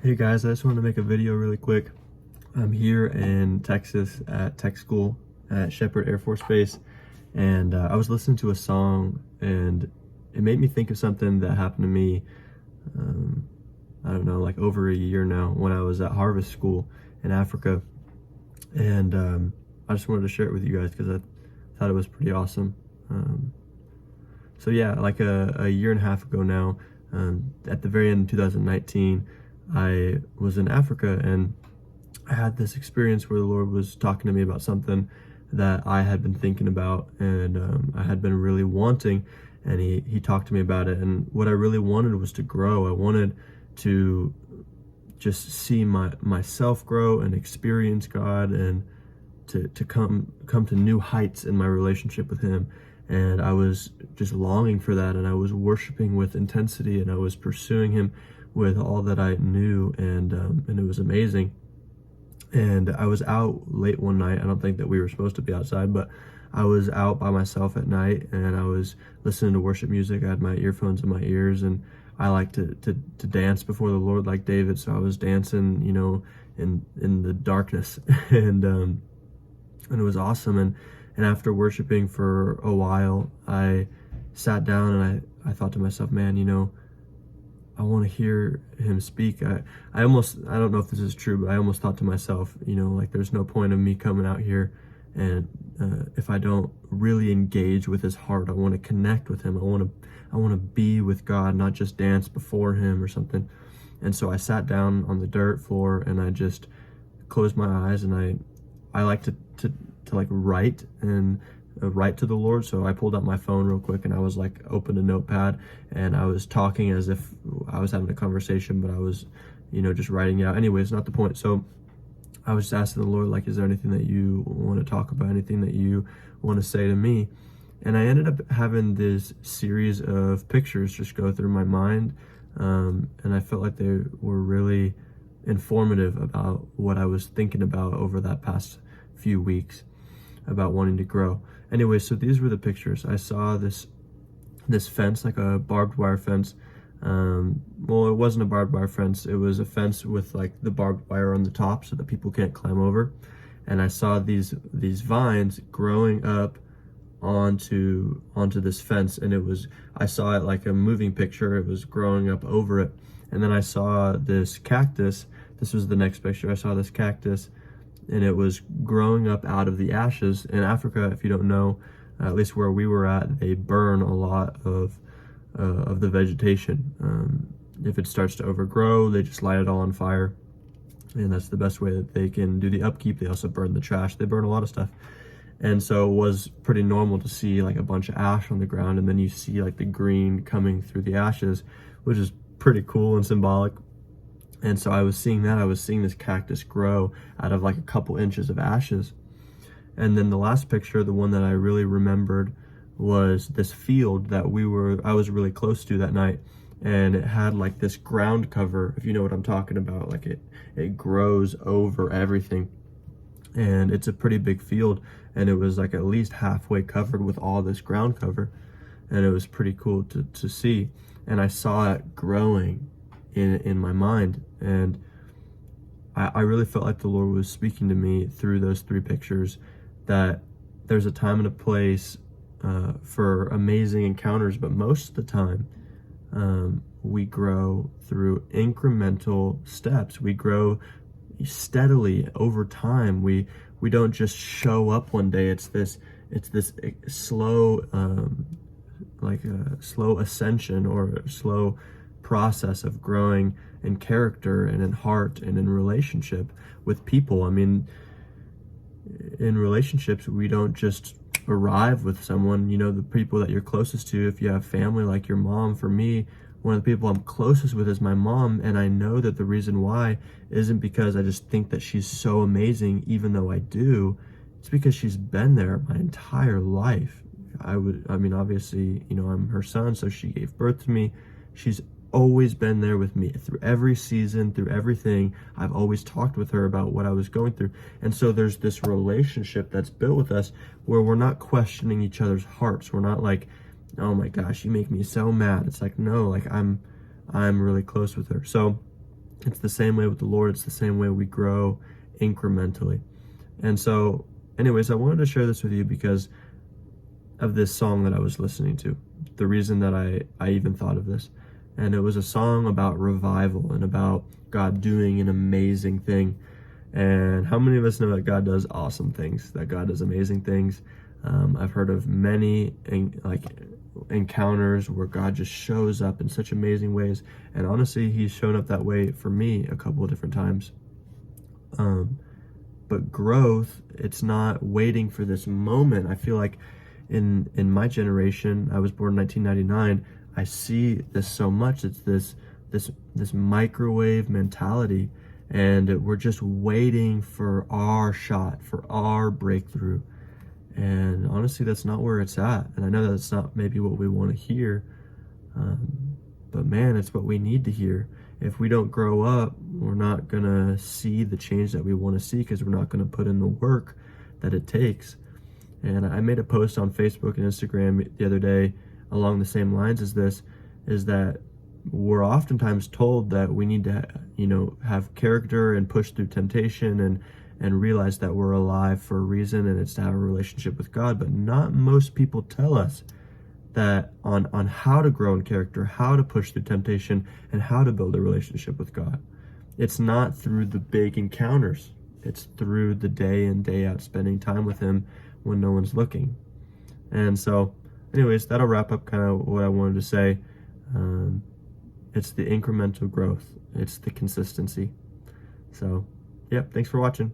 Hey guys, I just wanted to make a video really quick. I'm here in Texas at tech school at Shepherd Air Force Base, and I was listening to a song, and it made me think of something that happened to me, um, I don't know, like over a year now when I was at Harvest School in Africa. And I just wanted to share it with you guys because I thought it was pretty awesome. Um, so yeah, like a year and a half ago now, at the very end of 2019, I was in Africa, and I had this experience where the Lord was talking to me about something that I had been thinking about, and I had been really wanting, and he talked to me about it. And what I really wanted was to grow. I wanted to just see myself grow and experience God, and to come to new heights in my relationship with him. And I was just longing for that, and I was worshiping with intensity, and I was pursuing him with all that I knew, and it was amazing. And I was out late one night. I don't think that we were supposed to be outside, but I was out by myself at night, and I was listening to worship music. I had my earphones in my ears, and I like to dance before the Lord like David. So I was dancing, in the darkness, and it was awesome. And after worshiping for a while, I sat down, and I thought to myself, man, I want to hear him speak. I don't know if this is true, but I almost thought to myself, like there's no point of me coming out here, and if I don't really engage with his heart. I want to connect with him. I want to be with God, not just dance before him or something. And so I sat down on the dirt floor, and I just closed my eyes, and I like to like write and write to the Lord. So I pulled out my phone real quick, and I was like, opened a notepad, and I was talking as if I was having a conversation, but I was, just writing it out. Anyways, not the point. So I was just asking the Lord, like, is there anything that you want to talk about, anything that you want to say to me? And I ended up having this series of pictures just go through my mind, and I felt like they were really informative about what I was thinking about over that past few weeks about wanting to grow. Anyway, so these were the pictures. I saw this fence, like a barbed wire fence. Well, it wasn't a barbed wire fence. It was a fence with like the barbed wire on the top so that people can't climb over. And I saw these vines growing up onto this fence, and I saw it like a moving picture. It was growing up over it. And then I saw this cactus. This was the next picture. I saw this cactus, and it was growing up out of the ashes. In Africa, if you don't know, at least where we were at, they burn a lot of the vegetation. If it starts to overgrow, they just light it all on fire, and that's the best way that they can do the upkeep. They also burn the trash. They burn a lot of stuff. And so it was pretty normal to see like a bunch of ash on the ground, and then you see like the green coming through the ashes, which is pretty cool and symbolic. And so I was seeing this cactus grow out of like a couple inches of ashes. And then the last picture, the one that I really remembered, was this field that I was really close to that night. And it had like this ground cover, if you know what I'm talking about. Like it grows over everything. And it's a pretty big field. And it was like at least halfway covered with all this ground cover. And it was pretty cool to see. And I saw it growing in my mind, and I really felt like the Lord was speaking to me through those three pictures, that there's a time and a place for amazing encounters, but most of the time we grow through incremental steps. We grow steadily over time. We don't just show up one day. It's this slow like a slow ascension, or a slow process of growing in character and in heart and in relationship with people. I mean, in relationships, we don't just arrive with someone. The people that you're closest to, if you have family like your mom, for me, one of the people I'm closest with is my mom, and I know that the reason why isn't because I just think that she's so amazing, even though I do. It's because she's been there my entire life. Obviously, I'm her son, so she gave birth to me. She's always been there with me through every season, through everything. I've always talked with her about what I was going through. And so there's this relationship that's built with us where we're not questioning each other's hearts. We're not like, oh my gosh, you make me so mad. It's like, no, like I'm really close with her. So It's the same way with the Lord. It's the same way we grow incrementally. And so, anyways, I wanted to share this with you because of this song that I was listening to. The reason that I even thought of this. And it was a song about revival and about God doing an amazing thing. And how many of us know that God does awesome things, that God does amazing things? I've heard of many encounters where God just shows up in such amazing ways. And honestly, he's shown up that way for me a couple of different times. But growth, it's not waiting for this moment. I feel like in my generation, I was born in 1999, I see this so much. It's this microwave mentality, and we're just waiting for our shot, for our breakthrough. And honestly, that's not where it's at. And I know that's not maybe what we want to hear, but man, it's what we need to hear. If we don't grow up, we're not gonna see the change that we want to see, because we're not gonna put in the work that it takes. And I made a post on Facebook and Instagram the other day along the same lines as this, is that we're oftentimes told that we need to, have character and push through temptation and realize that we're alive for a reason, and it's to have a relationship with God. But not most people tell us that on how to grow in character, how to push through temptation, and how to build a relationship with God. It's not through the big encounters. It's through the day in, day out, spending time with him when no one's looking. And so, anyways, that'll wrap up kind of what I wanted to say. It's the incremental growth. It's the consistency. So, yep, thanks for watching.